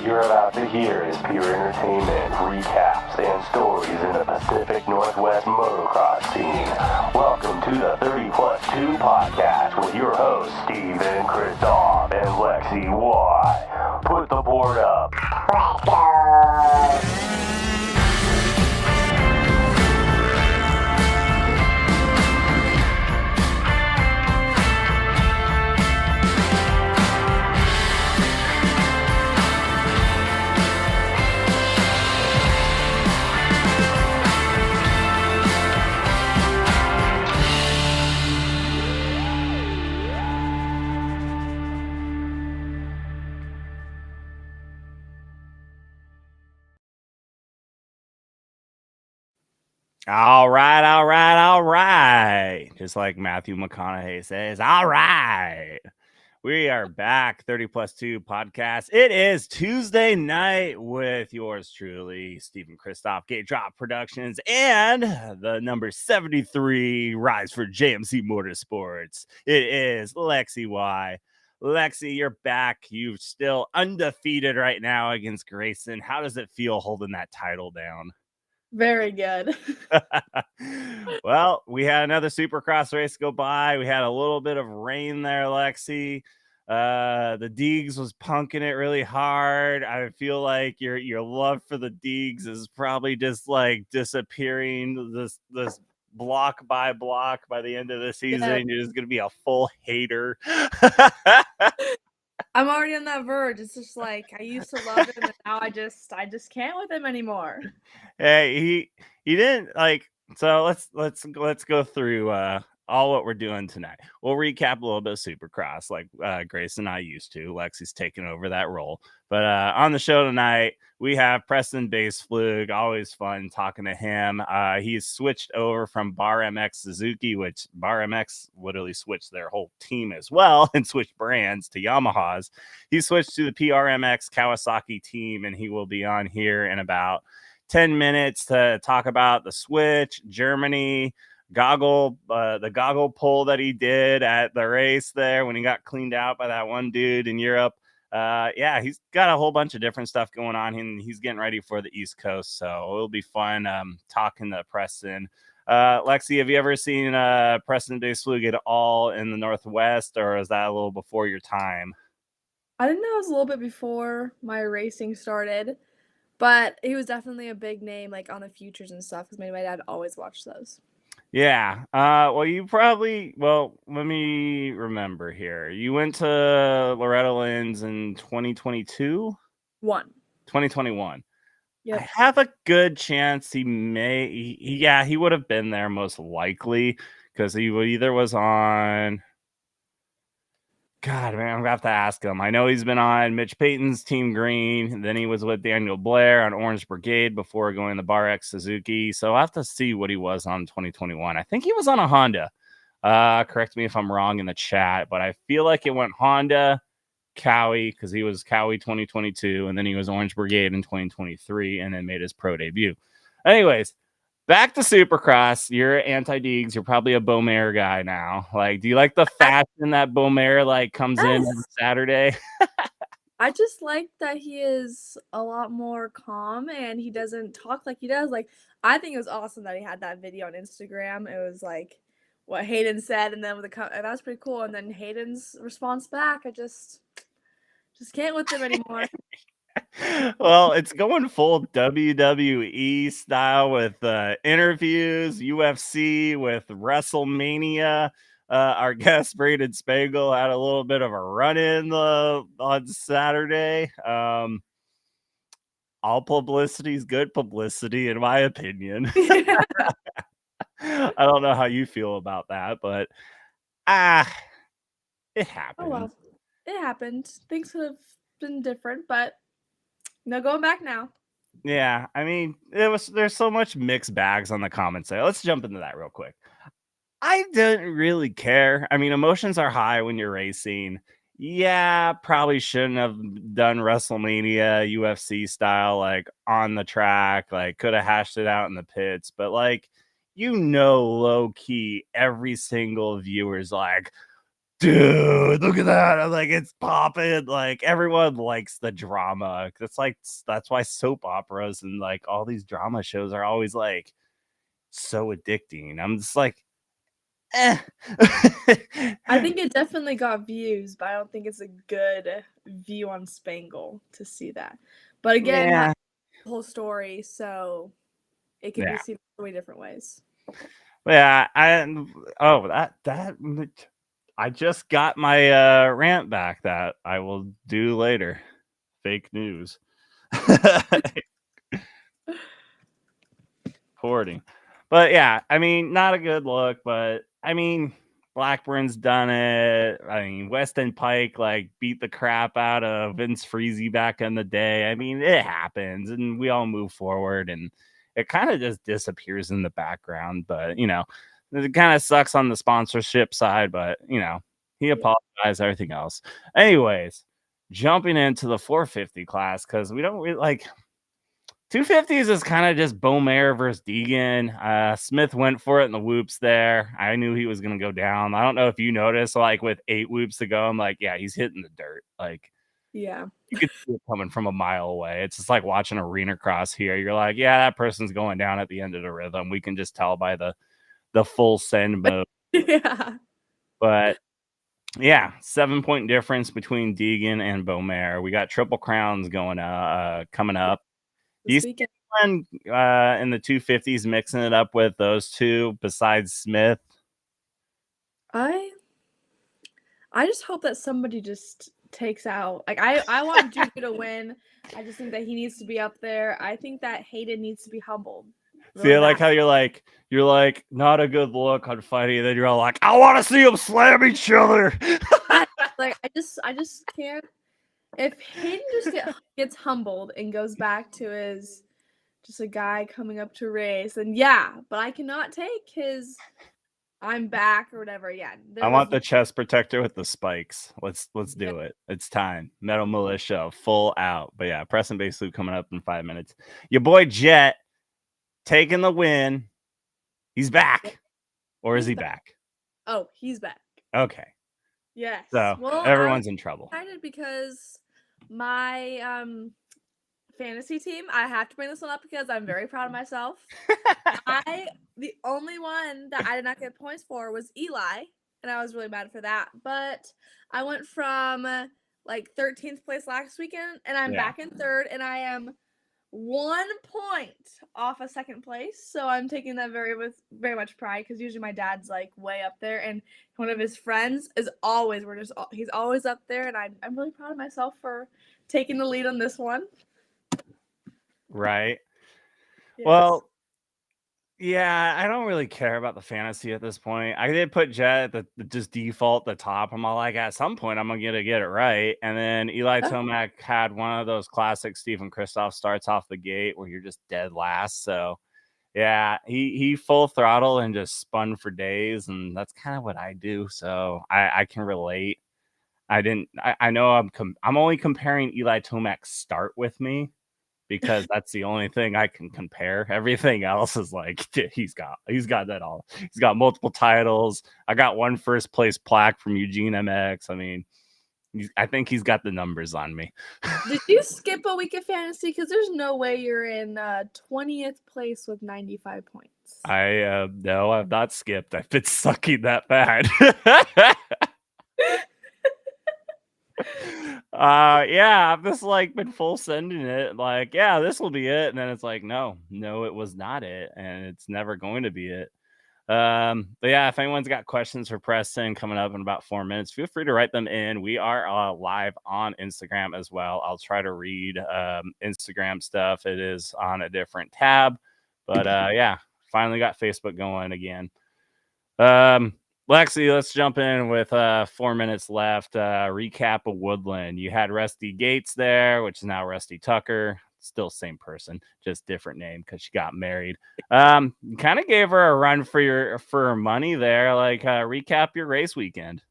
What you're about to hear is pure entertainment, recaps, and stories in the Pacific Northwest motocross scene. Welcome to the 30 Plus 2 podcast with your hosts, Steven Christoph and Lexi Y. Put the board up. Let's go. All right. Just like Matthew McConaughey says, all right. We are back, 30 Plus 2 podcast. It is Tuesday night with yours truly, Stephen Christoph, Gate Drop Productions, and the number 73 Rise for JMC Motorsports. It is Lexi Y. Lexi, you're back. You're still undefeated right now against Grayson. How does it feel holding that title down? Very good. Well, we had another Supercross race go by. We had a little bit of rain there, Lexi. The Deegs was punking it really hard. I feel like your love for the Deegs is probably just like disappearing this block by block by the end of the season. Yeah. You're just gonna be a full hater. I'm already on that verge. It's just like I used to love him, and now I just can't with him anymore. Hey, he didn't like. So let's go through all what we're doing tonight. We'll recap a little bit of Supercross, like Grace and I used to. Lexi's taking over that role. But on the show tonight, we have Preston Boesplfug. Always fun talking to him. He's switched over from Bar MX Suzuki, which Bar MX literally switched their whole team as well and switched brands to Yamahas. He switched to the PRMX Kawasaki team, and he will be on here in about 10 minutes to talk about the switch, Germany, the goggle pull that he did at the race there when he got cleaned out by that one dude in Europe. Yeah, he's got a whole bunch of different stuff going on, and he's getting ready for the East Coast, so it'll be fun talking to Preston. Lexi, have you ever seen Preston Boesplfug at all in the Northwest, or is that a little before your time? I didn't know it was a little bit before my racing started, but he was definitely a big name, like on the futures and stuff, because my dad always watched those. Yeah. Well, let me remember here. You went to Loretta Lynn's in 2022? 2021. Yep. I have a good chance he would have been there most likely, because he either was on... God, man, I'm going to have to ask him. I know he's been on Mitch Payton's Team Green, and then he was with Daniel Blair on Orange Brigade before going to Bar X Suzuki. So I'll have to see what he was on 2021. I think he was on a Honda. Correct me if I'm wrong in the chat, but I feel like it went Honda, Cowie, because he was Cowie 2022, and then he was Orange Brigade in 2023, and then made his pro debut. Anyways, back to Supercross. You're anti-Deegs. You're probably a Beaumare guy now. Like, do you like the fashion that Beaumare like comes in on Saturday? I just like that he is a lot more calm and he doesn't talk like he does. Like, I think it was awesome that he had that video on Instagram. It was like what Hayden said, and then that was pretty cool. And then Hayden's response back, I just can't with him anymore. Well, it's going full WWE style with interviews, UFC, with WrestleMania. Our guest Braden Spangel had a little bit of a run-in on Saturday. All publicity is good publicity, in my opinion. I don't know how you feel about that, but it happened. Oh, well, it happened. Things could have been different, but no going back now. Yeah, I mean, there's so much mixed bags on the comments there. Let's jump into that real quick. I didn't really care. I mean, emotions are high when you're racing. Yeah, probably shouldn't have done WrestleMania UFC style, like on the track, like could have hashed it out in the pits, but like, low key, every single viewer's like, dude, look at that. I'm like, it's popping. Like, everyone likes the drama. That's why soap operas and like all these drama shows are always like so addicting. I'm just like, eh. I think it definitely got views, but I don't think it's a good view on Spangle to see that. But again, Yeah. like, the whole story, so it could be seen so many different ways. Yeah, I just got my rant back that I will do later. Fake news. Hoarding. But yeah, I mean, not a good look, but I mean, Blackburn's done it. I mean, Weston Pike like beat the crap out of Vince Freezy back in the day. I mean, it happens and we all move forward and it kind of just disappears in the background. But you know, it kind of sucks on the sponsorship side, but you know, he apologized, everything else. Anyways, jumping into the 450 class because we don't really like 250s is kind of just Beaumare versus Deegan. Smith went for it in the whoops there. I knew he was going to go down. I don't know if you noticed, like with 8 whoops to go, I'm like, yeah, he's hitting the dirt. Like, yeah, you could see it coming from a mile away. It's just like watching arena cross here. You're like, yeah, that person's going down at the end of the rhythm. We can just tell by the full send mode. yeah. But yeah, 7-point difference between Deegan and Beaumare. We got triple crowns coming up. This weekend. In the 250s mixing it up with those two besides Smith? I just hope that somebody just takes out. Like I want Juju to win. I just think that he needs to be up there. I think that Hayden needs to be humbled. See, I like how you're like not a good look on fighting, and then you're all like, I want to see them slam each other. Like I just can't. If Hayden just gets humbled and goes back to his just a guy coming up to race, then yeah, but I cannot take his I'm back or whatever. Yeah. I want the chest protector with the spikes. Let's do it. It's time. Metal Militia full out. But yeah, Preston Boesplfug coming up in 5 minutes. Your boy Jet taking the win. He's back. Or is he back? Oh, he's back. Okay. Yes. So well, everyone's in trouble. I'm excited because my fantasy team, I have to bring this one up because I'm very proud of myself. The only one that I did not get points for was Eli, and I was really mad for that. But I went from like 13th place last weekend, and I'm back in third, and I am 1 point off of second place. So I'm taking that with very much pride because usually my dad's like way up there, and one of his friends is always he's always up there, and I'm really proud of myself for taking the lead on this one. Right. Yes. Well, yeah, I don't really care about the fantasy at this point. I did put Jet at the just default the top. I'm all like, at some point, I'm going to get it right. And then Eli Tomac had one of those classic Stephen Christoph starts off the gate where you're just dead last. So, yeah, he full throttle and just spun for days. And that's kind of what I do. So I can relate. I know I'm only comparing Eli Tomac's start with me, because that's the only thing I can compare. Everything else is like he's got that all. He's got multiple titles. I got one first place plaque from Eugene MX. I mean, I think he's got the numbers on me. Did you skip a week of fantasy? Because there's no way you're in 20th place with 95 points. No, I've not skipped. I've been sucking that bad. Yeah, I've just like been full sending it like, yeah, this will be it, and then it's like, no, it was not it, and it's never going to be it. But yeah, if anyone's got questions for Preston coming up in about 4 minutes, feel free to write them in. We are live on Instagram as well. I'll try to read Instagram stuff. It is on a different tab, but yeah, finally got Facebook going again. Lexi, let's jump in with 4 minutes left. Recap of Woodland. You had Rusty Gates there, which is now Rusty Tucker. Still same person, just different name because she got married. Kind of gave her a run for her money there. Like, recap your race weekend.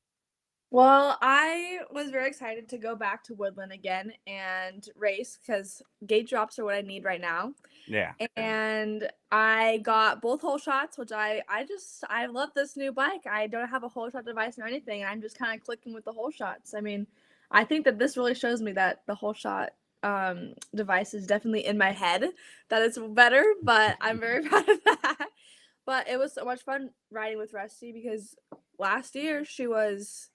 Well, I was very excited to go back to Woodland again and race because gate drops are what I need right now. Yeah. And I got both hole shots, which I love this new bike. I don't have a hole shot device or anything, and I'm just kind of clicking with the hole shots. I mean, I think that this really shows me that the hole shot device is definitely in my head, that it's better, but I'm very proud of that. But it was so much fun riding with Rusty because last year she was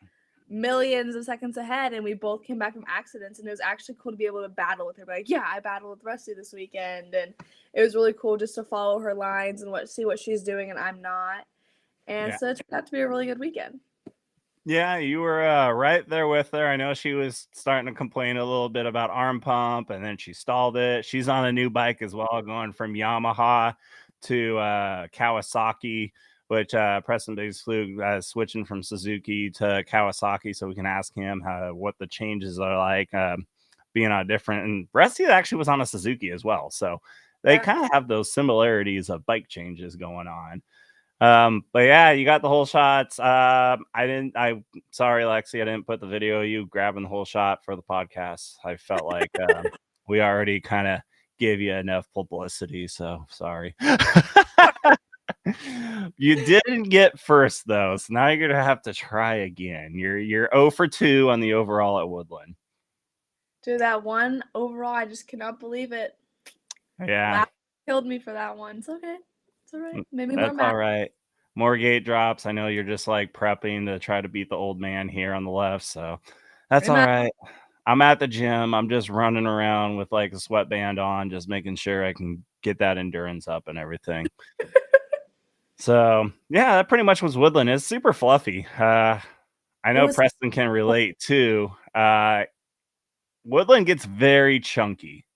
millions of seconds ahead and we both came back from accidents, and it was actually cool to be able to battle with her. Like, yeah, I battled with Rusty this weekend, and it was really cool just to follow her lines and see what she's doing and I'm not. And Yeah. so it turned out to be a really good weekend. Yeah, you were right there with her. I know she was starting to complain a little bit about arm pump, and then she stalled it. She's on a new bike as well, going from Yamaha to Kawasaki, which Preston Boesplfug switching from Suzuki to Kawasaki, so we can ask him what the changes are like being on a different. And Rusty actually was on a Suzuki as well, so they kind of have those similarities of bike changes going on. But yeah, you got the whole shots. Sorry, Lexi, I didn't put the video of you grabbing the whole shot for the podcast. I felt like we already kind of gave you enough publicity, so sorry. You didn't get first though, so now you're gonna have to try again. You're 0 for 2 on the overall at Woodland. Dude, that one overall, I just cannot believe it. Yeah. Wow, killed me for that one. It's okay. It's all right. Maybe more That's mad. all right. More gate drops. I know you're just like prepping to try to beat the old man here on the left, so that's all right. I'm at the gym. I'm just running around with like a sweatband on, just making sure I can get that endurance up and everything. So yeah, that pretty much was Woodland. It's super fluffy. I know Preston can relate too. Woodland gets very chunky,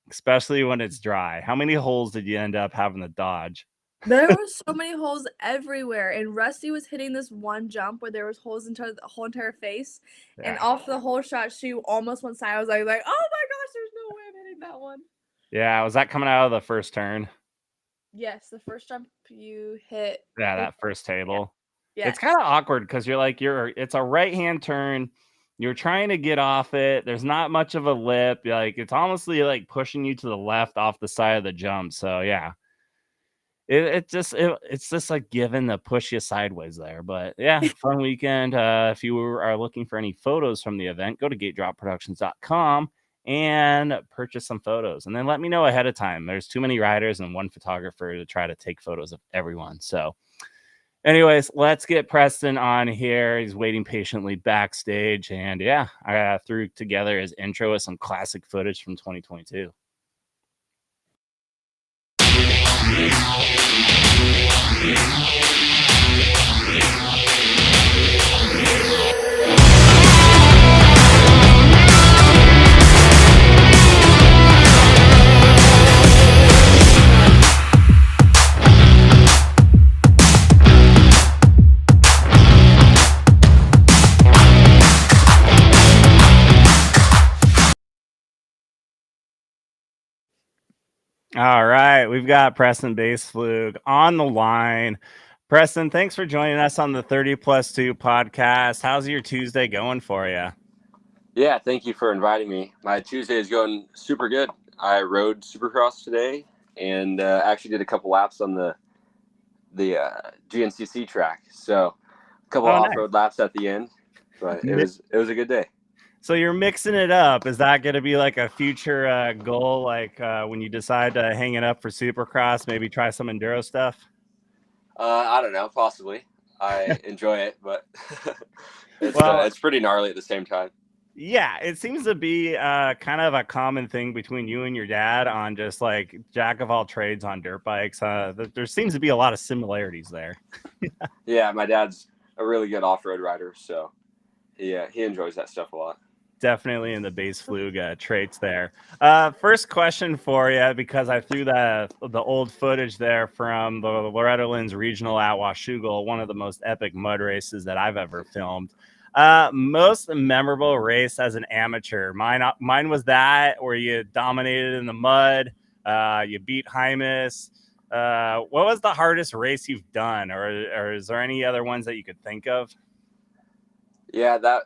especially when it's dry. How many holes did you end up having to dodge? There were so many holes everywhere, and Rusty was hitting this one jump where there was holes into the whole entire face, and off the whole shot, she almost went side. I was like, oh my gosh, there's no way I'm hitting that one. Yeah, was that coming out of the first turn? Yes, the first jump you hit. Yeah, that first table. Yeah. It's kind of awkward because it's a right-hand turn. You're trying to get off it. There's not much of a lip. Like it's honestly like pushing you to the left off the side of the jump. So yeah, it's just like giving the push you sideways there. But yeah, fun weekend. If you are looking for any photos from the event, go to gatedropproductions.com and purchase some photos, and then let me know ahead of time. There's too many riders and one photographer to try to take photos of everyone. So anyways, let's get Preston on here. He's waiting patiently backstage. And yeah, I threw together his intro with some classic footage from 2022. All right, we've got Preston Boesplfug on the line. Preston, thanks for joining us on the 30+2 podcast. How's your Tuesday going for you? Yeah, thank you for inviting me. My Tuesday is going super good. I rode Supercross today and actually did a couple laps on the GNCC track. So a couple off-road laps at the end, but it was a good day. So you're mixing it up. Is that going to be like a future goal? Like when you decide to hang it up for Supercross, maybe try some enduro stuff? I don't know, possibly. I enjoy it, but it's pretty gnarly at the same time. Yeah, it seems to be kind of a common thing between you and your dad on just like jack of all trades on dirt bikes. There seems to be a lot of similarities there. Yeah, my dad's a really good off-road rider, so he enjoys that stuff a lot. Definitely in the Boesplfug traits there. First question for you, because I threw the old footage there from the Loretta Lynn's regional at Washougal, one of the most epic mud races that I've ever filmed. Most memorable race as an amateur. Mine was that where you dominated in the mud. You beat Hymus. What was the hardest race you've done, or is there any other ones that you could think of? Yeah, that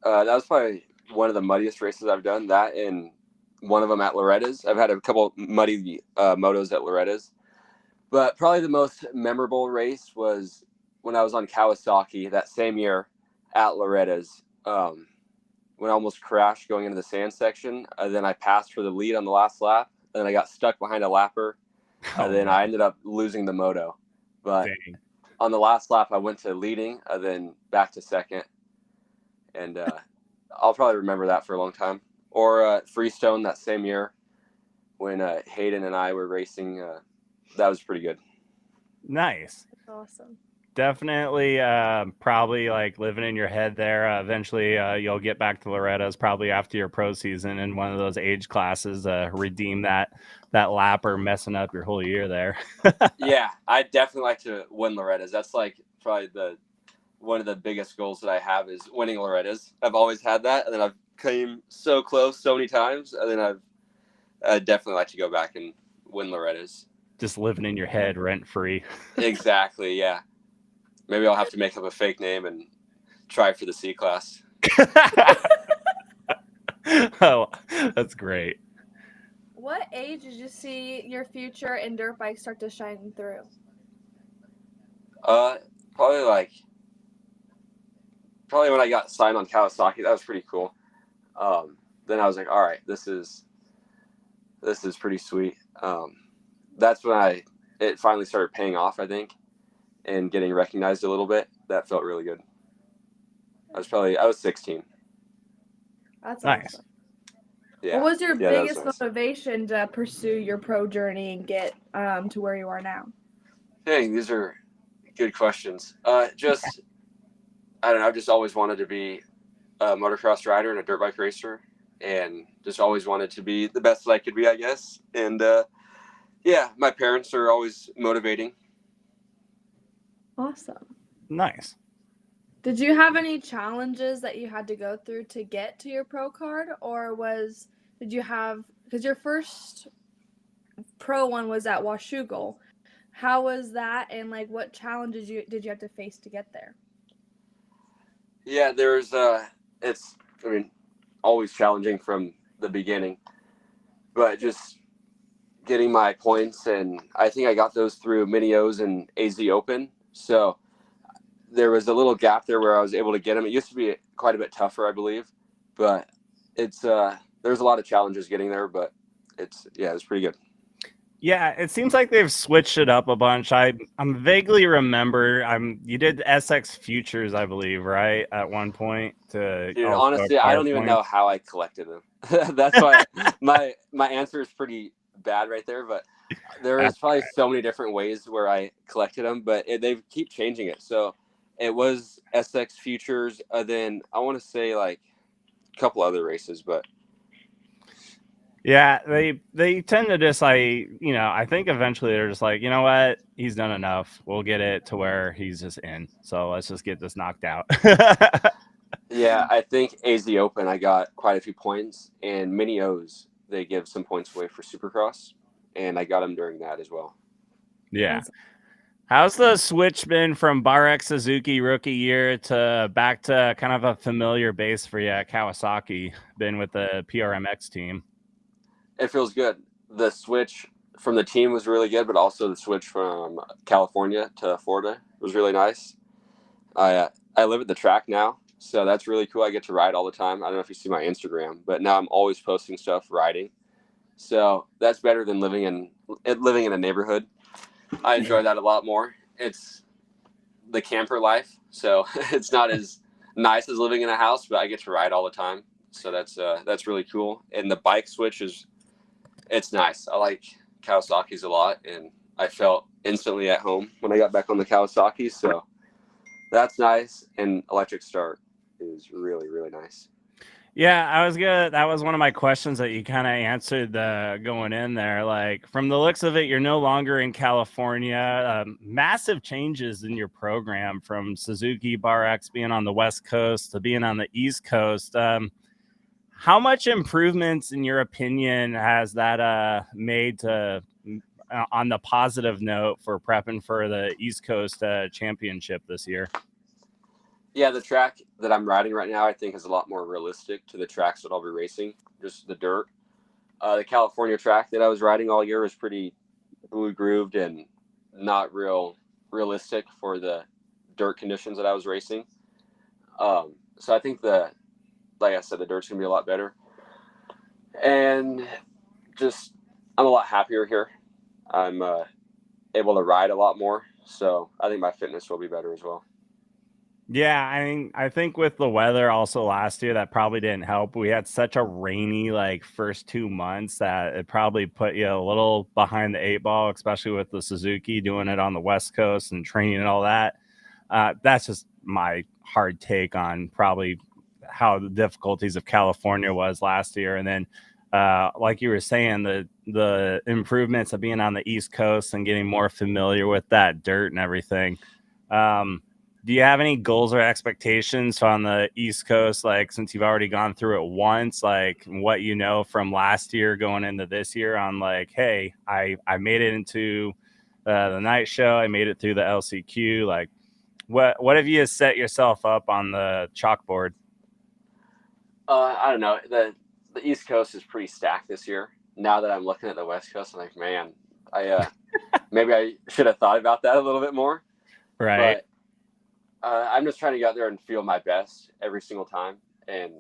was probably one of the muddiest races I've done. That and one of them at Loretta's. I've had a couple muddy motos at Loretta's, but probably the most memorable race was when I was on Kawasaki that same year at Loretta's. When I almost crashed going into the sand section, then I passed for the lead on the last lap, and then I got stuck behind a lapper, and then I ended up losing the moto. But on the last lap, I went to leading, then back to second, and I'll probably remember that for a long time. Or Freestone that same year when Hayden and I were racing, that was pretty good. Nice. Awesome. Definitely, probably like living in your head there. Eventually, you'll get back to Loretta's probably after your pro season in one of those age classes. Redeem that lapper messing up your whole year there. Yeah, I'd definitely like to win Loretta's. That's like probably one of the biggest goals that I have is winning Loretta's. I've always had that, and then I've came so close so many times, and then I'd definitely like to go back and win Loretta's. Just living in your head rent free. Exactly, yeah. Maybe I'll have to make up a fake name and try for the C class. Oh, that's great. What age did you see your future in dirt bikes start to shine through? Probably when I got signed on Kawasaki. That was pretty cool. Then I was like, all right, this is pretty sweet. That's when it finally started paying off, I think, and getting recognized a little bit. That felt really good. I was 16. That's nice. Awesome. Yeah. What was your biggest nice. motivation to pursue your pro journey and get to where you are now? Dang, these are good questions. I don't know. I've just always wanted to be a motocross rider and a dirt bike racer, and just always wanted to be the best that I could be, I guess. And yeah, my parents are always motivating. Awesome. Nice. Did you have any challenges that you had to go through to get to your pro card, or did you have, because your first pro one was at Washougal, how was that, and like what challenges did you have to face to get there? Yeah, there's always challenging from the beginning, but just getting my points, and I think I got those through Mini O's and AZ Open. So there was a little gap there where I was able to get them. It used to be quite a bit tougher, I believe, but there's a lot of challenges getting there, but it was pretty good. Yeah, it seems like they've switched it up a bunch. I'm vaguely remember you did SX Futures, I believe, right? At one point Dude, honestly, I don't even know how I collected them. That's why my answer is pretty bad right there, but there is probably so many different ways where I collected them, but they keep changing it. So it was SX Futures, then I want to say like a couple other races, but yeah, they tend to just like, I think eventually they're just like, you know what, he's done enough. We'll get it to where he's just in. So let's just get this knocked out. Yeah, I think AZ Open I got quite a few points, and Mini O's they give some points away for Supercross, and I got them during that as well. Yeah. How's the switch been from Barek Suzuki rookie year to back to kind of a familiar base for you at Kawasaki, been with the PRMX team? It feels good. The switch from the team was really good, but also the switch from California to Florida was really nice. I live at the track now, so that's really cool. I get to ride all the time. I don't know if you see my Instagram, but now I'm always posting stuff riding. So that's better than living in a neighborhood. I enjoy that a lot more. It's the camper life, so it's not as nice as living in a house, but I get to ride all the time. So that's really cool. And the bike switch it's nice. I like Kawasaki's a lot, and I felt instantly at home when I got back on the Kawasaki. So that's nice. And electric start is really, really nice. Yeah, that was one of my questions that you kind of answered going in there. Like, from the looks of it, you're no longer in California. Massive changes in your program from Suzuki Bar X being on the West Coast to being on the East Coast. How much improvements, in your opinion, has that made to on the positive note for prepping for the East Coast championship this year? Yeah, the track that I'm riding right now, I think, is a lot more realistic to the tracks that I'll be racing. Just the dirt. The California track that I was riding all year was pretty blue grooved and not realistic for the dirt conditions that I was racing. So I think like I said, the dirt's gonna be a lot better, and just I'm a lot happier here. I'm able to ride a lot more, so I think my fitness will be better as well. Yeah, I mean, I think with the weather also last year, that probably didn't help. We had such a rainy first 2 months that it probably put you a little behind the 8 ball, especially with the Suzuki doing it on the West Coast and training and all that. That's just my hard take on probably how the difficulties of California was last year. And then, like you were saying, the improvements of being on the East Coast and getting more familiar with that dirt and everything. Do you have any goals or expectations on the East Coast? Like, since you've already gone through it once, like what you know from last year going into this year on like, hey, I made it into the night show. I made it through the LCQ. Like, what have you set yourself up on the chalkboard? I don't know. The East Coast is pretty stacked this year. Now that I'm looking at the West Coast, I'm like, man, I maybe I should have thought about that a little bit more. Right. But I'm just trying to get out there and feel my best every single time and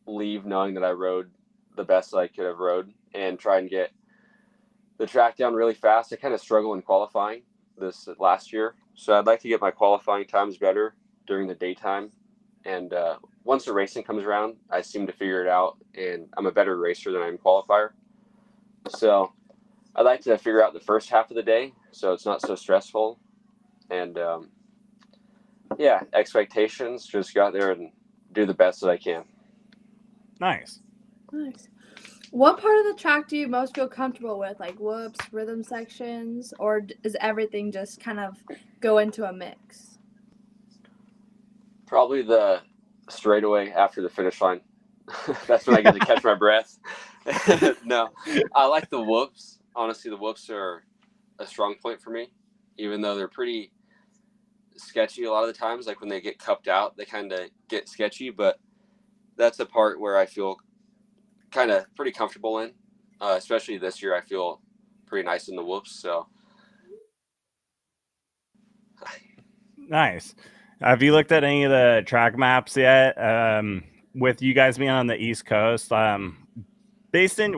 leave knowing that I rode the best I could have rode and try and get the track down really fast. I kind of struggle in qualifying this last year. So I'd like to get my qualifying times better during the daytime. And once the racing comes around, I seem to figure it out and I'm a better racer than I am qualifier. So I'd like to figure out the first half of the day so it's not so stressful. And yeah, expectations, just go out there and do the best that I can. Nice. What part of the track do you most feel comfortable with? Like whoops, rhythm sections, or is everything just kind of go into a mix? Probably the straightaway after the finish line. That's when I get to catch my breath. No, I like the whoops. Honestly, the whoops are a strong point for me, even though they're pretty sketchy a lot of the times. Like when they get cupped out, they kind of get sketchy, but that's a part where I feel kind of pretty comfortable in. Especially this year, I feel pretty nice in the whoops. So Nice. Have you looked at any of the track maps yet? With you guys being on the East Coast, based in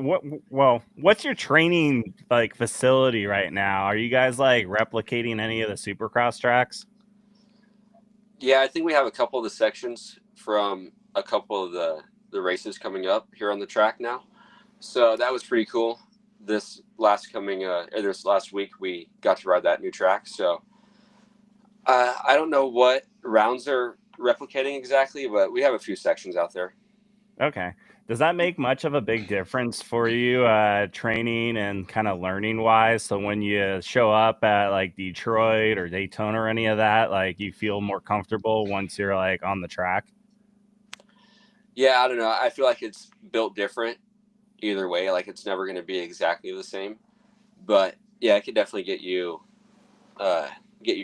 what's your training facility right now? Are you guys replicating any of the Supercross tracks? yeah, I think we have a couple of the sections from a couple of the races coming up here on the track now. So that was pretty cool. This last week, we got to ride that new track. So I don't know what rounds they're replicating exactly, but we have a few sections out there. Okay. Does that make much of a big difference for you, training and kind of learning wise? So when you show up at Detroit or Daytona or any of that, you feel more comfortable once you're on the track? Yeah, I don't know. I feel like it's built different either way. It's never going to be exactly the same, but yeah, it could definitely get you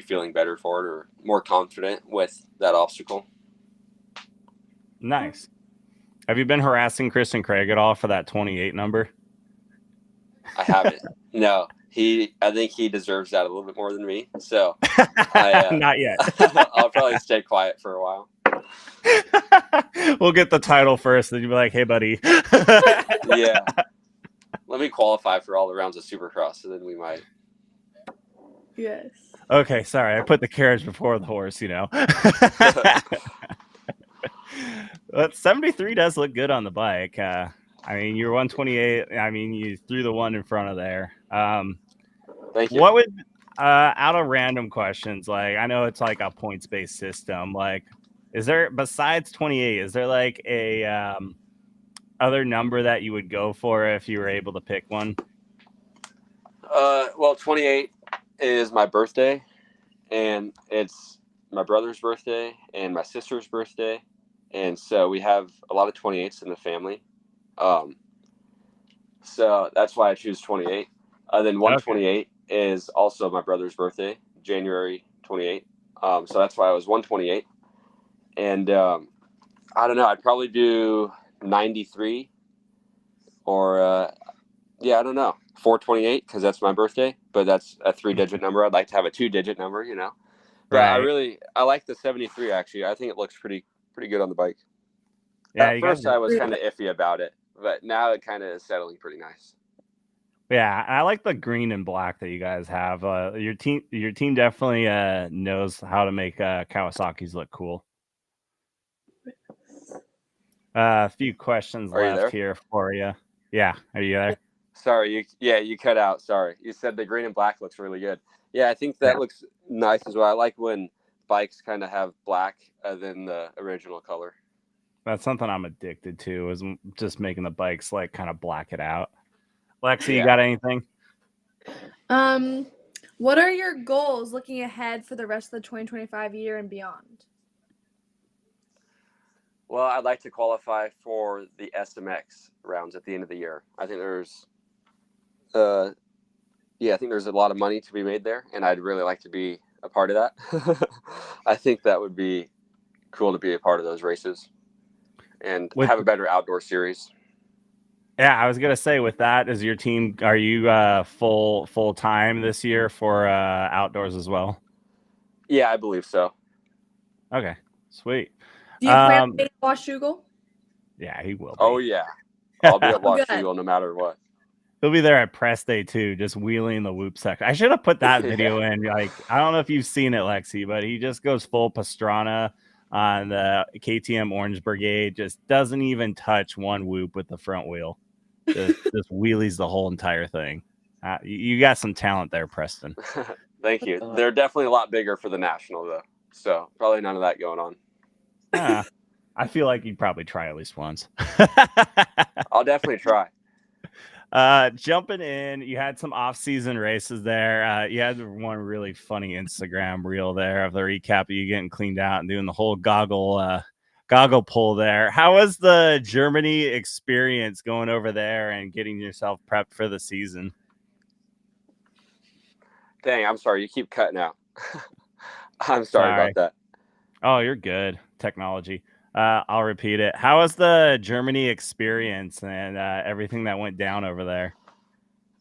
feeling better for it or more confident with that obstacle. Nice. Have you been harassing Kristen Craig at all for that 28 number? I haven't. No, I think he deserves that a little bit more than me. So not yet. I'll probably stay quiet for a while. We'll get the title first, then you'll be like, hey, buddy. Yeah. Let me qualify for all the rounds of Supercross, and then we might. Yes. Okay, sorry. I put the carriage before the horse, But 73 does look good on the bike. I mean, you're 128. I mean, you threw the one in front of there. Thank you. What would, out of random questions, I know it's a points-based system. Is there, besides 28, is there a other number that you would go for if you were able to pick one? Well, 28 is my birthday, and it's my brother's birthday and my sister's birthday. And so we have a lot of 28s in the family. So that's why I choose 28. Then 128 is also my brother's birthday, January 28. So that's why I was 128. And I don't know. I'd probably do 93 or I don't know, 428 because that's my birthday. But that's a 3-digit number. I'd like to have a 2-digit number, But Right. I like the 73 actually. I think it looks pretty good on the bike. Yeah, At you guys first, I was kind of iffy about it, but now it kind of is settling pretty nice. Yeah, I like the green and black that you guys have. Your team definitely knows how to make Kawasaki's look cool. A few questions Are you left there? here for you. Yeah, are you there? Sorry, you cut out. Sorry, you said the green and black looks really good. Yeah, I think that looks nice as well. I like when bikes kind of have black than the original color. That's something I'm addicted to, is just making the bikes like kind of black it out. Lexi, you got anything? What are your goals looking ahead for the rest of the 2025 year and beyond? Well, I'd like to qualify for the SMX rounds at the end of the year. I think there's a lot of money to be made there, and I'd really like to be a part of that. I think that would be cool to be a part of those races and have a better outdoor series. Yeah, I was gonna say, with that, is your team, are you full time this year for outdoors as well? Yeah, I believe so. Okay, sweet. Do you plan on being Washougal? Yeah, he will be. Oh yeah, I'll be at Washougal no matter what. He'll be there at press day too, just wheeling the whoop section. I should have put that video in. Like, I don't know if you've seen it, Lexi, but he just goes full Pastrana on the KTM Orange Brigade. Just doesn't even touch one whoop with the front wheel. Just wheelies the whole entire thing. You got some talent there, Preston. Thank you. They're definitely a lot bigger for the national though, so probably none of that going on. I feel like you'd probably try at least once. I'll definitely try. Jumping in, you had some off-season races there. You had one really funny Instagram reel there of the recap of you getting cleaned out and doing the whole goggle pull there. How was the Germany experience going over there and getting yourself prepped for the season? Dang, I'm sorry. You keep cutting out. I'm sorry about that. Oh, you're good. Technology. I'll repeat it. How was the Germany experience and everything that went down over there?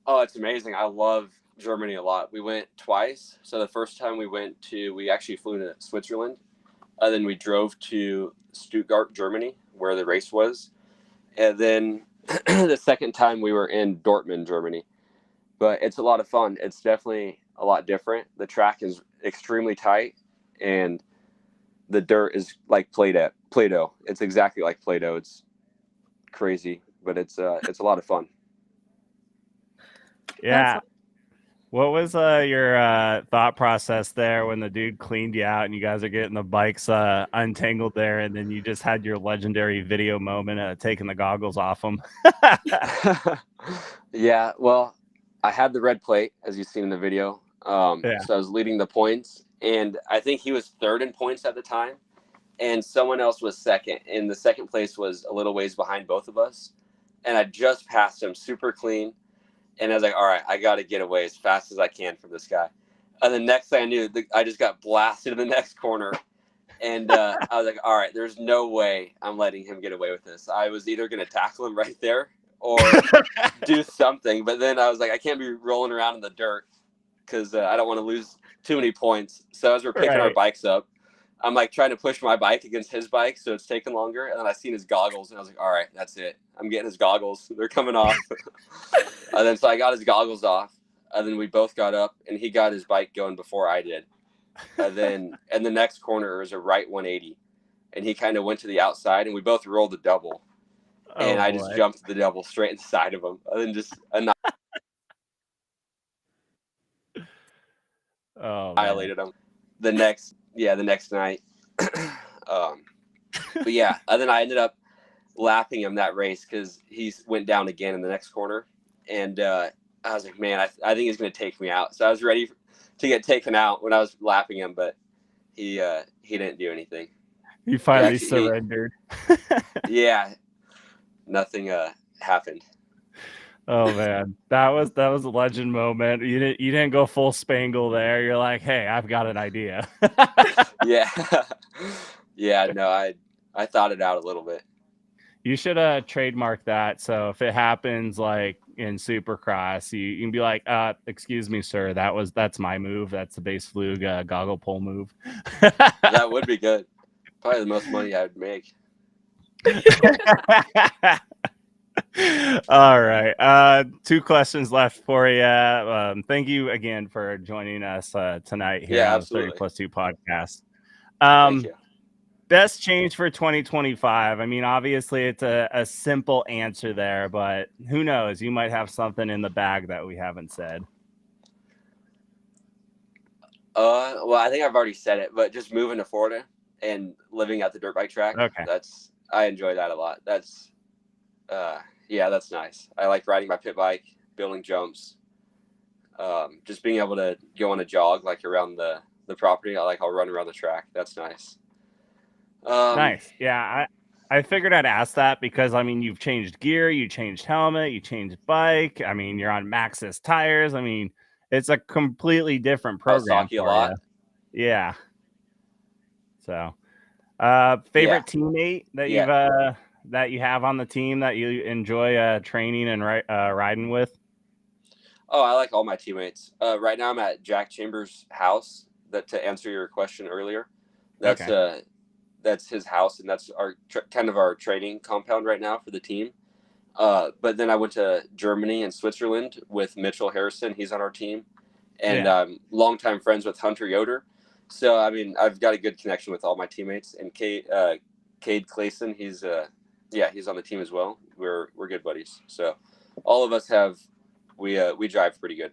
Oh, it's amazing. I love Germany a lot. We went twice. So the first time we actually flew to Switzerland. Then we drove to Stuttgart, Germany, where the race was. And then the second time we were in Dortmund, Germany. But it's a lot of fun. It's definitely a lot different. The track is extremely tight, and the dirt is like Play-Doh. It's exactly like Play-Doh. It's crazy, but it's a lot of fun. Yeah. What was your thought process there when the dude cleaned you out and you guys are getting the bikes untangled there, and then you just had your legendary video moment taking the goggles off them? Yeah, well, I had the red plate, as you've seen in the video. So I was leading the points, and I think he was third in points at the time, and someone else was second, and the second place was a little ways behind both of us, and I just passed him super clean. And I was like, all right, I got to get away as fast as I can from this guy. And the next thing I knew, I just got blasted in the next corner. And I was like, all right, there's no way I'm letting him get away with this. I was either going to tackle him right there or do something. But then I was like, I can't be rolling around in the dirt because I don't want to lose too many points. So as we're picking our bikes up, I'm like trying to push my bike against his bike, so it's taking longer. And then I seen his goggles, and I was like, all right, that's it. I'm getting his goggles. They're coming off. And then so I got his goggles off, and then we both got up, and he got his bike going before I did. And then in the next corner was a right 180, and he kind of went to the outside, and we both rolled the double. And I just jumped the double straight in the side of him, and then just annihilated him. The next night. But yeah, and then I ended up lapping him that race because he went down again in the next corner. And I was like, man, I think he's going to take me out. So I was ready to get taken out when I was lapping him, but he didn't do anything. He finally surrendered. Yeah, nothing happened. Oh man, that was a legend moment. You didn't go full Spangle there. You're like, hey, I've got an idea. Yeah, Yeah, no, I thought it out a little bit. You should trademark that. So if it happens like in Supercross, you can be like, excuse me, sir, that's my move. That's the Boesplfug goggle pull move. That would be good. Probably the most money I'd make. All right. 2 questions left for you. Thank you again for joining us tonight here Yeah, on absolutely. the 30+2 podcast. Thank you. Best change for 2025. I mean, obviously it's a simple answer there, but who knows? You might have something in the bag that we haven't said. Well, I think I've already said it, but just moving to Florida and living at the dirt bike track. Okay. I enjoy that a lot. That's nice. I like riding my pit bike, building jumps, just being able to go on a jog like around the property. I'll run around the track. That's nice. Nice. Yeah, I figured I'd ask that because I mean you've changed gear, you changed helmet, you changed bike. I mean you're on Maxxis tires. I mean it's a completely different program Kawasaki a for lot. you. Yeah. So, favorite teammate that you have on the team that you enjoy training and riding with? Oh, I like all my teammates. Right now I'm at Jack Chambers' house. To answer your question earlier, that's his house, and that's our kind of our training compound right now for the team. But then I went to Germany and Switzerland with Mitchell Harrison. He's on our team, and longtime friends with Hunter Yoder. So I mean, I've got a good connection with all my teammates. And Cade Clayson, he's on the team as well. We're good buddies. So all of us we drive pretty good.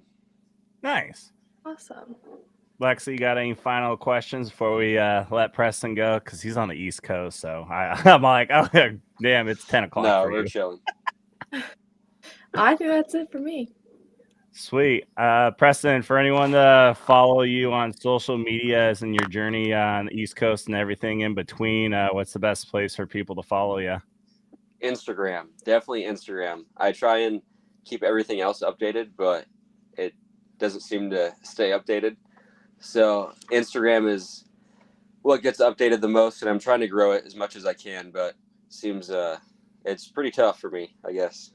Nice. Awesome. Lexi, you got any final questions before we let Preston go? Because he's on the East Coast, so I'm like, oh damn, it's 10 o'clock. No, for we're you. chilling. I think that's it for me. Sweet. Preston, for anyone to follow you on social medias and your journey on the East Coast and everything in between, what's the best place for people to follow you? Instagram, definitely Instagram. I try and keep everything else updated, but it doesn't seem to stay updated. So Instagram is what gets updated the most, and I'm trying to grow it as much as I can, but seems it's pretty tough for me, I guess.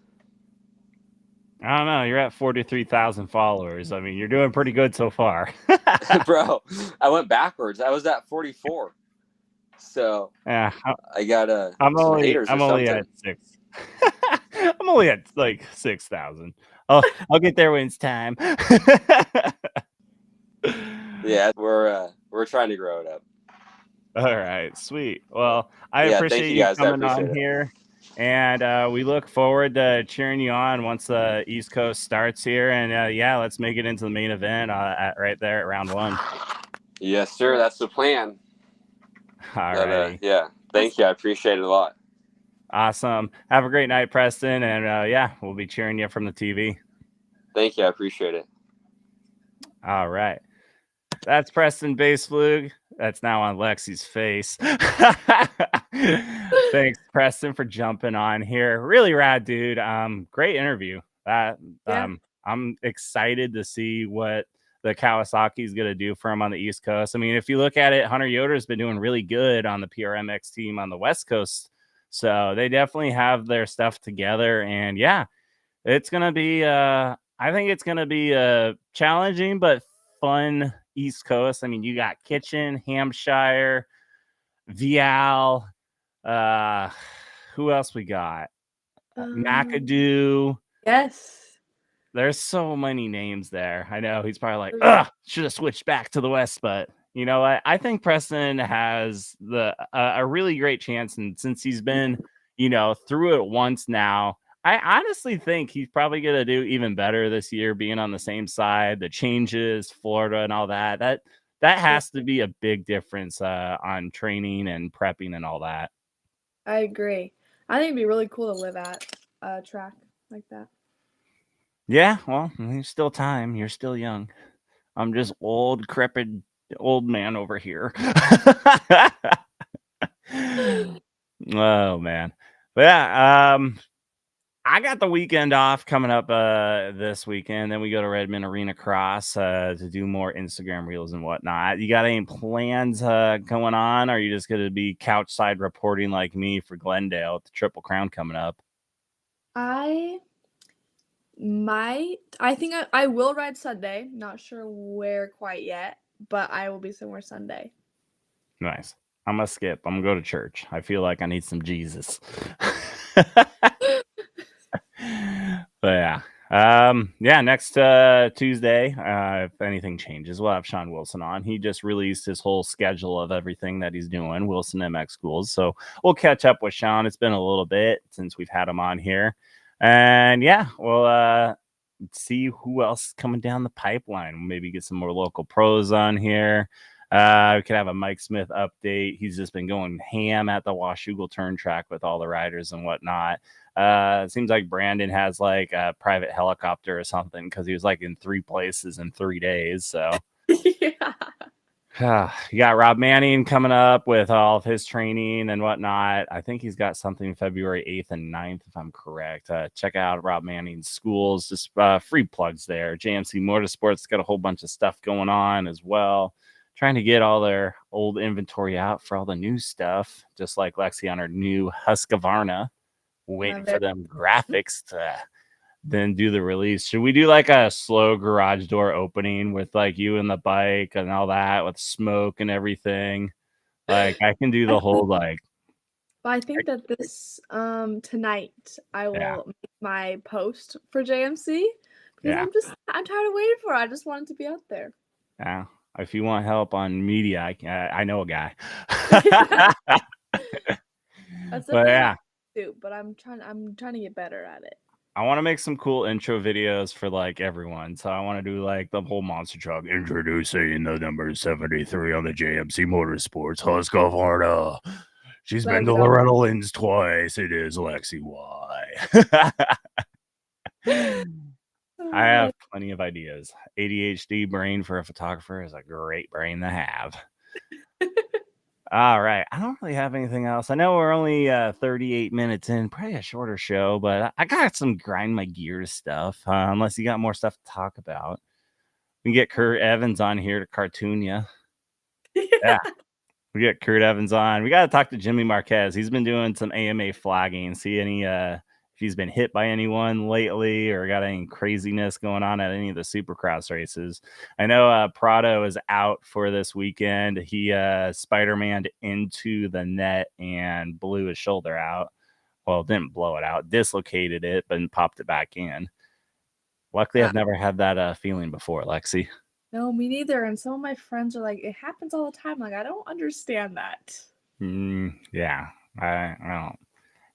I don't know. You're at 43,000 followers. I mean, you're doing pretty good so far. Bro, I went backwards. I was at 44. So yeah, I got I'm only at 6. I'm only at like 6,000. I'll get there when it's time. Yeah, we're trying to grow it up. All right, sweet. Well, I appreciate you coming on here, and we look forward to cheering you on once the East Coast starts here. And let's make it into the main event right there at round 1. Yes, sir. That's the plan. All right. Thank you. I appreciate it a lot. Awesome. Have a great night, Preston, and we'll be cheering you from the TV. Thank you. I appreciate it. All right. That's Preston Boesplfug. That's now on Lexi's face. Thanks, Preston, for jumping on here. Really rad, dude. Great interview. I'm excited to see what the Kawasaki is going to do for him on the East Coast. I mean, if you look at it, Hunter Yoder has been doing really good on the PRMX team on the West Coast. So they definitely have their stuff together. And it's going to be, I think it's going to be challenging, but fun East Coast. I mean, you got Kitchen, Hampshire, Vial. Who else we got? McAdoo. Yes. There's so many names there. I know he's probably like, should have switched back to the West, but you know what? I think Preston has a really great chance, and since he's been, through it once now, I honestly think he's probably going to do even better this year, being on the same side, the changes, Florida and all that. That has to be a big difference on training and prepping and all that. I agree. I think it'd be really cool to live at a track like that. Yeah, well, there's still time. You're still young. I'm just old, decrepit, old man over here. Oh, man. But I got the weekend off coming up this weekend. Then we go to Redmond Arena Cross to do more Instagram reels and whatnot. You got any plans going on? Or are you just going to be couch side reporting like me for Glendale with the Triple Crown coming up? I think I will ride Sunday. Not sure where quite yet, but I will be somewhere Sunday. Nice. I'm going to skip. I'm going to go to church. I feel like I need some Jesus. But yeah. Next Tuesday, if anything changes, we'll have Sean Wilson on. He just released his whole schedule of everything that he's doing, Wilson MX Schools. So we'll catch up with Sean. It's been a little bit since we've had him on here. And yeah, we'll see who else is coming down the pipeline. Maybe get some more local pros on here. We could have a Mike Smith update. He's just been going ham at the Washougal turn track with all the riders and whatnot. It seems like Brandon has like a private helicopter or something because he was like in 3 places in 3 days. So Yeah. you got Rob Manning coming up with all of his training and whatnot. I think he's got something February 8th and 9th, if I'm correct. Check out Rob Manning's schools, just free plugs there. JMC Motorsports got a whole bunch of stuff going on as well. Trying to get all their old inventory out for all the new stuff, just like Lexi on her new Husqvarna. Waiting for them graphics to then do the release. Should we do like a slow garage door opening with like you and the bike and all that with smoke and everything? Like I can do the whole like. But I think that this tonight I will make my post for JMC because I'm tired of waiting for it. I just want it to be out there. Yeah. If you want help on media, I know a guy. That's but but I'm trying to get better at it. I want to make some cool intro videos for like everyone. So I want to do like the whole monster truck introducing the number 73 on the JMC Motorsports Husqvarna. She's been to Loretta Lynn's twice. It is Lexi Y. I have plenty of ideas. ADHD brain for a photographer is a great brain to have. All right. I don't really have anything else. I know we're only 38 minutes in, probably a shorter show, but I got some grind my gears stuff. Unless you got more stuff to talk about. We can get Kurt Evans on here to cartoon you. Yeah. We get Kurt Evans on. We got to talk to Jimmy Marquez. He's been doing some AMA flagging. See any if he's been hit by anyone lately or got any craziness going on at any of the Supercross races. I know Prado is out for this weekend. He Spider-Man'd into the net and blew his shoulder out. Well, didn't blow it out, dislocated it, but popped it back in. Luckily, I've never had that feeling before, Lexi. No, me neither. And some of my friends are like, it happens all the time. Like, I don't understand that. Yeah, I don't.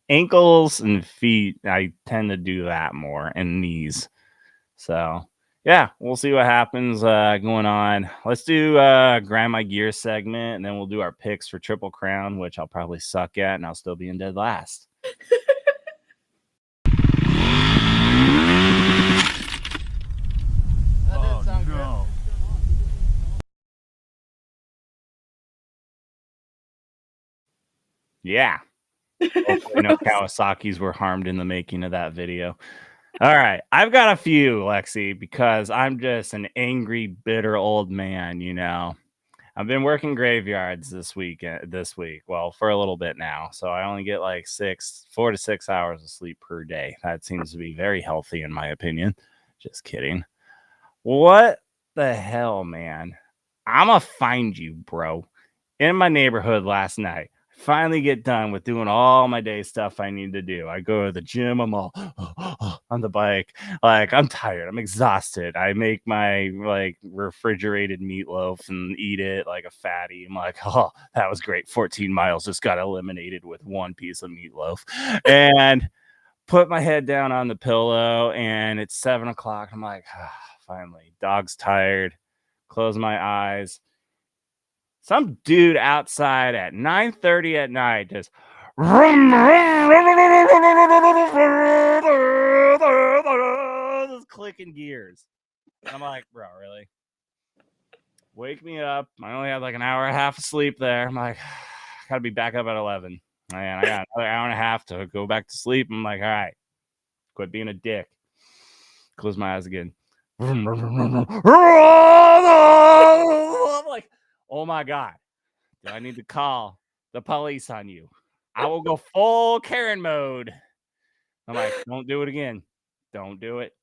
Ankles and feet, I tend to do that more, and knees. So, yeah, we'll see what happens going on. Let's do Grind My Gear segment, and then we'll do our picks for Triple Crown, which I'll probably suck at, and I'll still be in dead last. No. Yeah. Hopefully no Kawasaki's were harmed in the making of that video. All right. I've got a few, Lexi, because I'm just an angry, bitter old man, you know. I've been working graveyards this week. Well, for a little bit now. So I only get like 4 to 6 hours of sleep per day. That seems to be very healthy in my opinion. Just kidding. What the hell, man? I'm gonna find you, bro. In my neighborhood last night. Finally get done with doing all my day stuff I need to do. I go to the gym. I'm all on the bike. Like, I'm tired. I'm exhausted. I make my like refrigerated meatloaf and eat it like a fatty. I'm like, oh, that was great. 14 miles just got eliminated with one piece of meatloaf. And put my head down on the pillow, and it's 7 o'clock. I'm like, finally, dog's tired. Close my eyes. Some dude outside at 9:30 at night just clicking gears. And I'm like, bro, really? Wake me up. I only had like an hour and a half of sleep there. I'm like, gotta be back up at 11. Man, I got another hour and a half to go back to sleep. I'm like, all right, Quit being a dick. Close my eyes again. I'm like, oh my God. Do I need to call the police on you? I will go full Karen mode. I'm like, don't do it again. Don't do it.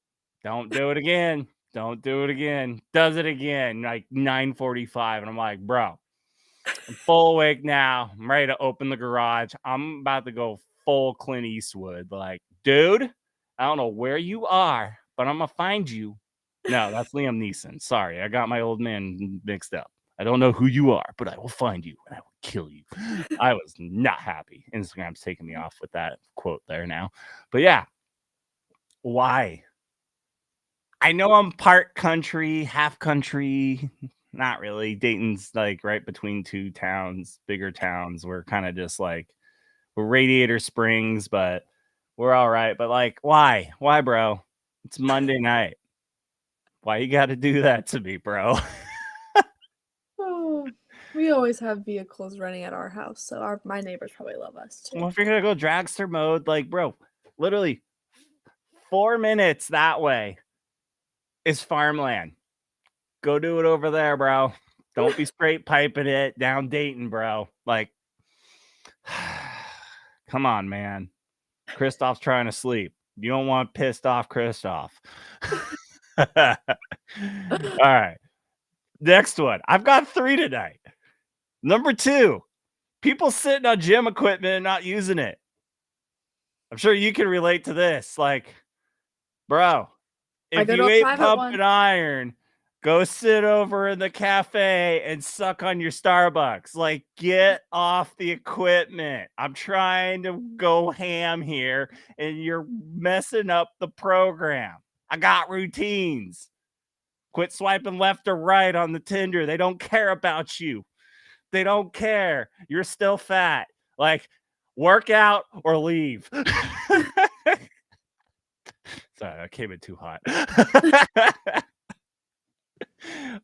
Don't do it again. Don't do it again. Does it again. Like 9:45. And I'm like, bro, I'm full awake now. I'm ready to open the garage. I'm about to go full Clint Eastwood. Like, dude, I don't know where you are, but I'm going to find you. No, that's Liam Neeson. Sorry, I got my old man mixed up. I don't know who you are, but I will find you and I will kill you. I was not happy. Instagram's taking me off with that quote there now. But yeah, why? I know I'm part country, half country. Not really. Dayton's like right between two towns, bigger towns. We're kind of just like, we're Radiator Springs, but we're all right. But like, why? Why, bro? It's Monday night. Why you got to do that to me, bro? Oh, we always have vehicles running at our house, so my neighbors probably love us too. Well, if you're gonna go dragster mode, like, bro, literally 4 minutes that way is farmland. Go do it over there, bro. Don't be straight piping it down Dayton, bro. Like, come on, man. Kristoff's trying to sleep. You don't want pissed off Kristoff. All right. Next one. I've got 3 tonight. Number 2, people sitting on gym equipment and not using it. I'm sure you can relate to this. Like, bro, if you ain't pumping iron, go sit over in the cafe and suck on your Starbucks. Like, get off the equipment. I'm trying to go ham here, and you're messing up the program. I got routines. Quit swiping left or right on the Tinder. They don't care about you. They don't care. You're still fat. Like, work out or leave. Sorry, that came in too hot.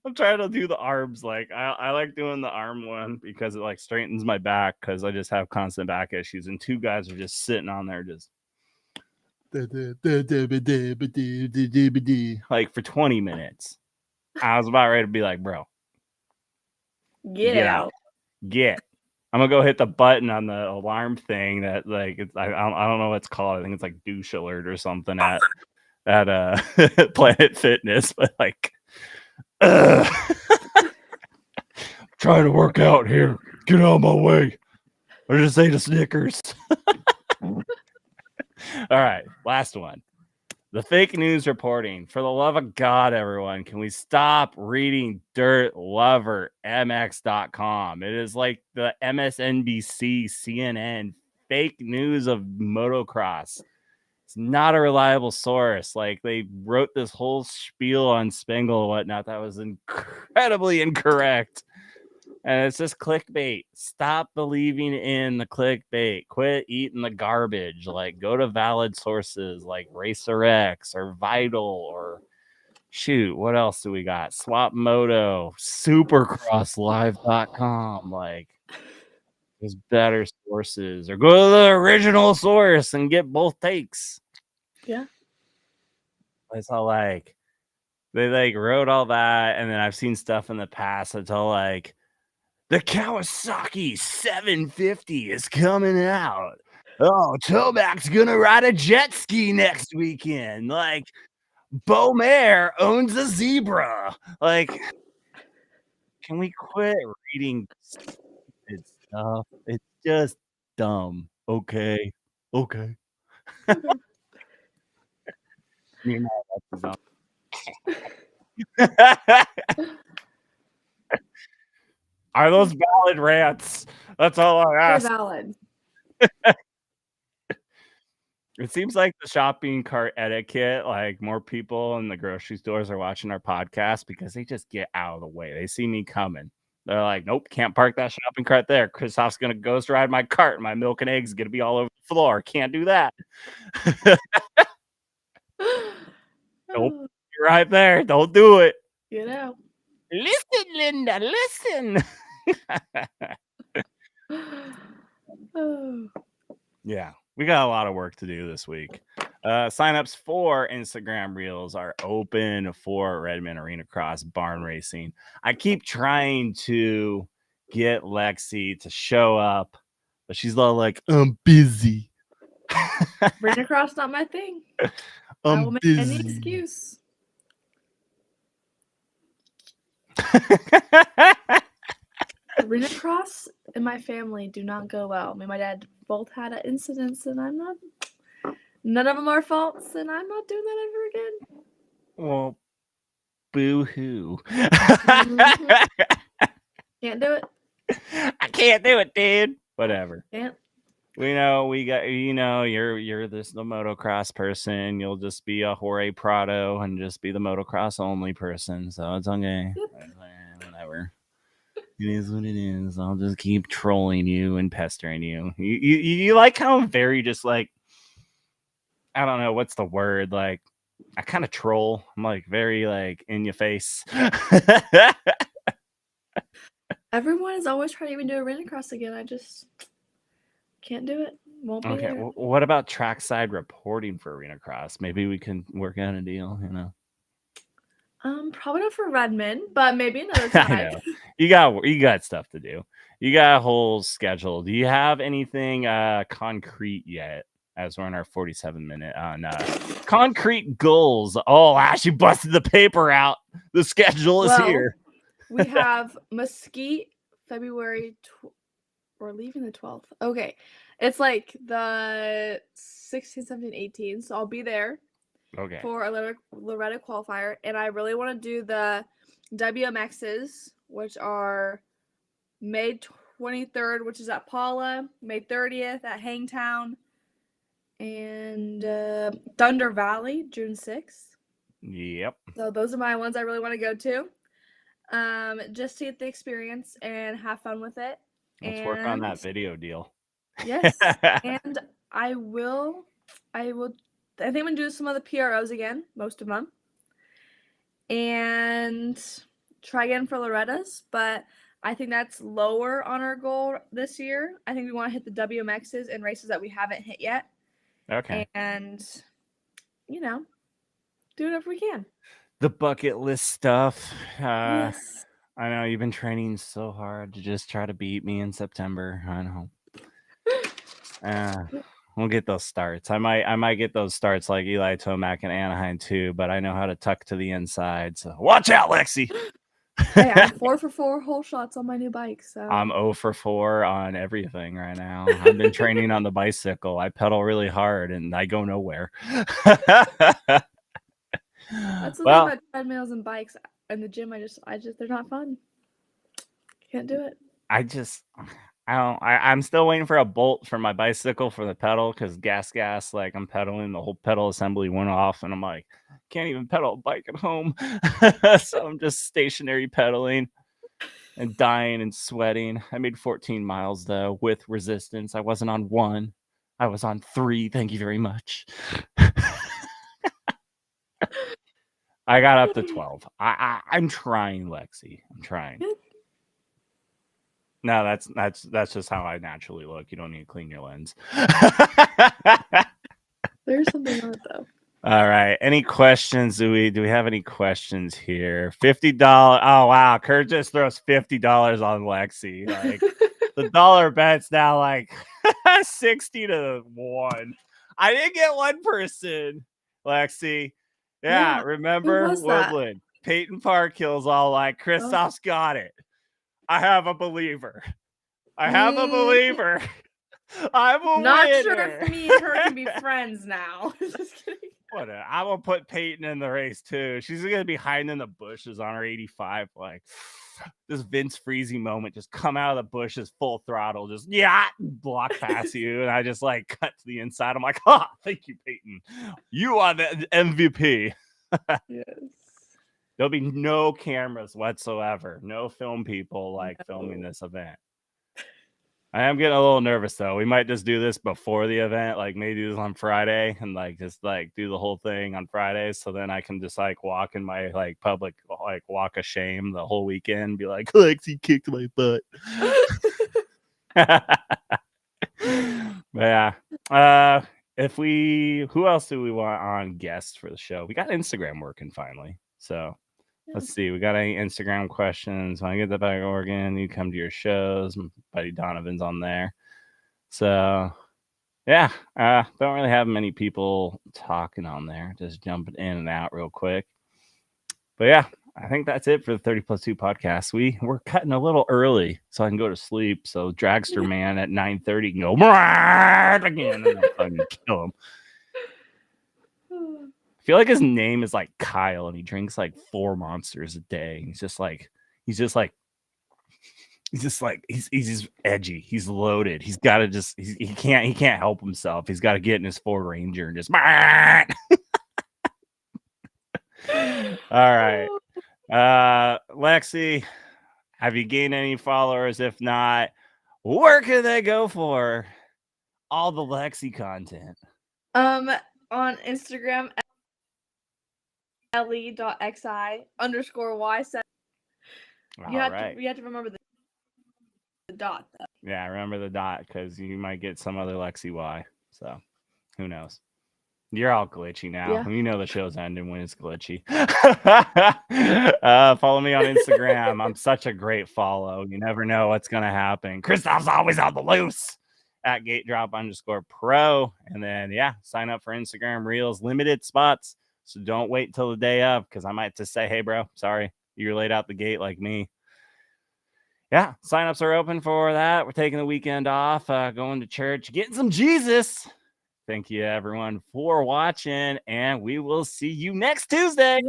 I'm trying to do the arms. Like, I like doing the arm one because it like straightens my back because I just have constant back issues. And 2 guys are just sitting on there just like for 20 minutes. I was about ready to be like, bro, get out. Get. I'm gonna go hit the button on the alarm thing that like I don't know what it's called. I think it's like douche alert or something at Planet Fitness, but like trying to work out here. Get out of my way. I just ate a Snickers. All right, last one. The fake news reporting. For the love of God, everyone, can we stop reading dirtlovermx.com? It is like the MSNBC, CNN, fake news of motocross. It's not a reliable source. Like, they wrote this whole spiel on Spangle and whatnot that was incredibly incorrect. And it's just clickbait. Stop believing in the clickbait. Quit eating the garbage. Like, go to valid sources like RacerX or Vital or shoot, what else do we got? Swapmoto, supercrosslive.com. Like, there's better sources. Or go to the original source and get both takes. Yeah. It's all like, they like wrote all that. And then I've seen stuff in the past that's all like, the Kawasaki 750 is coming out. Oh, Tomac's gonna ride a jet ski next weekend. Like, Beaumare owns a zebra. Like, can we quit reading stupid stuff? It's just dumb. Okay. Me and my Are those valid rants? That's all I ask. They're valid. It seems like the shopping cart etiquette, like more people in the grocery stores are watching our podcast because they just get out of the way. They see me coming. They're like, nope, can't park that shopping cart there. Kristoff's going to ghost ride my cart. My milk and eggs going to be all over the floor. Can't do that. Nope, you're right there. Don't do it. Get out. Listen, Linda, listen. Oh. Yeah, we got a lot of work to do this week. Signups for Instagram Reels are open for Redmond Arena Cross Barn Racing. I keep trying to get Lexi to show up, but she's all like, I'm busy. Arena cross not my thing. I will I'm make busy. any excuse. Arena cross and my family do not go well. Me and my dad both had incidents, and none of them are faults, and I'm not doing that ever again. Well, boo-hoo. Can't do it. I can't do it, dude. Whatever. Can't. We know we got, you're the motocross person. You'll just be a Jorge Prado and just be the motocross only person. So it's okay. Whatever. It is what it is. I'll just keep trolling you and pestering you. You like how I'm very just like, I don't know what's the word, like I kind of troll. I'm like very like in your face. Everyone is always trying to even do arena cross again. I just can't do it. Won't be Okay, there. well, what about trackside reporting for arena cross? Maybe we can work out a deal, Probably not for Redmond, but maybe another I time. know. You got stuff to do. You got a whole schedule. Do you have anything concrete yet? As we're in our 47-minute on concrete goals. Oh, wow, she busted the paper out. The schedule is here. We have Mesquite February. We're leaving the 12th. Okay, it's like the 16, 17, 18. So I'll be there. Okay. For a Loretta qualifier, and I really want to do the WMXs, which are May 23rd, which is at Paula, May 30th at Hangtown, and Thunder Valley, June 6th. Yep. So those are my ones I really want to go to, just to get the experience and have fun with it. Let's work on that video deal. Yes, and I think I'm going to do some of the PROs again, most of them, and try again for Loretta's, but I think that's lower on our goal this year. I think we want to hit the WMXs and races that we haven't hit yet. Okay. And, do whatever we can. The bucket list stuff. Yes. I know you've been training so hard to just try to beat me in September. I know. We'll get those starts. I might get those starts like Eli Tomac and Anaheim too, but I know how to tuck to the inside. So watch out, Lexi. Hey, I'm 4 for 4 whole shots on my new bike. So I'm 0 for 4 on everything right now. I've been training on the bicycle. I pedal really hard and I go nowhere. That's the thing about treadmills and bikes in the gym. I just they're not fun. Can't do it. I'm still waiting for a bolt for my bicycle for the pedal because gas, like I'm pedaling, the whole pedal assembly went off, and I'm like, can't even pedal a bike at home. So I'm just stationary pedaling and dying and sweating. I made 14 miles though with resistance. I wasn't on 1, I was on 3. Thank you very much. I got up to 12. I'm trying, Lexi. I'm trying. No, that's just how I naturally look. You don't need to clean your lens. There's something on it though. All right. Any questions, Zooey? Do we have any questions here? $50. Oh wow, Kurt just throws $50 on Lexi. Like the dollar bet's now like 60-1. I didn't get one person, Lexi. Yeah, remember Woodland? Peyton Parkhill's all like, Christoph's got it. I have a believer. I'm a Not winner. sure if me and her can be friends now. Just kidding. Whatever. I will put Peyton in the race too. She's gonna be hiding in the bushes on her 85, like this Vince Freezy moment. Just come out of the bushes full throttle, just block past you, and I just like cut to the inside. I'm like, thank you, Peyton. You are the MVP. Yes. There'll be no cameras whatsoever. No film people filming this event. I am getting a little nervous though. We might just do this before the event, like maybe do this on Friday and just do the whole thing on Friday. So then I can just walk in my public walk of shame the whole weekend, be like, Lexi kicked my butt. But yeah. who else do we want on guests for the show? We got Instagram working finally. So let's see. We got any Instagram questions? When I get that back to Oregon, you come to your shows. My buddy Donovan's on there. So yeah, don't really have many people talking on there. Just jumping in and out real quick. But yeah, I think that's it for the 30+2 podcast. We're cutting a little early so I can go to sleep. So Dragster Man at 9:30 can go again and I'll fucking kill him. I feel like his name is like Kyle and he drinks like 4 monsters a day. He's just edgy. He's loaded. He's got to just he can't help himself. He's got to get in his Ford Ranger and just all right. Lexi, have you gained any followers? If not, where can they go for all the Lexi content? On Instagram, le.xi_y7. You have to remember the dot though. Yeah, remember the dot because you might get some other Lexi Y. So who knows? You're all glitchy now. Yeah. You know the show's ending when it's glitchy. Follow me on Instagram. I'm such a great follow. You never know what's gonna happen. Kristoff's always on the loose at gatedrop_pro. And then sign up for Instagram Reels, limited spots. So don't wait till the day of because I might just say, hey bro, sorry, you're late out the gate like me. Yeah, signups are open for that. We're taking the weekend off, going to church, getting some Jesus. Thank you, everyone, for watching, and we will see you next Tuesday.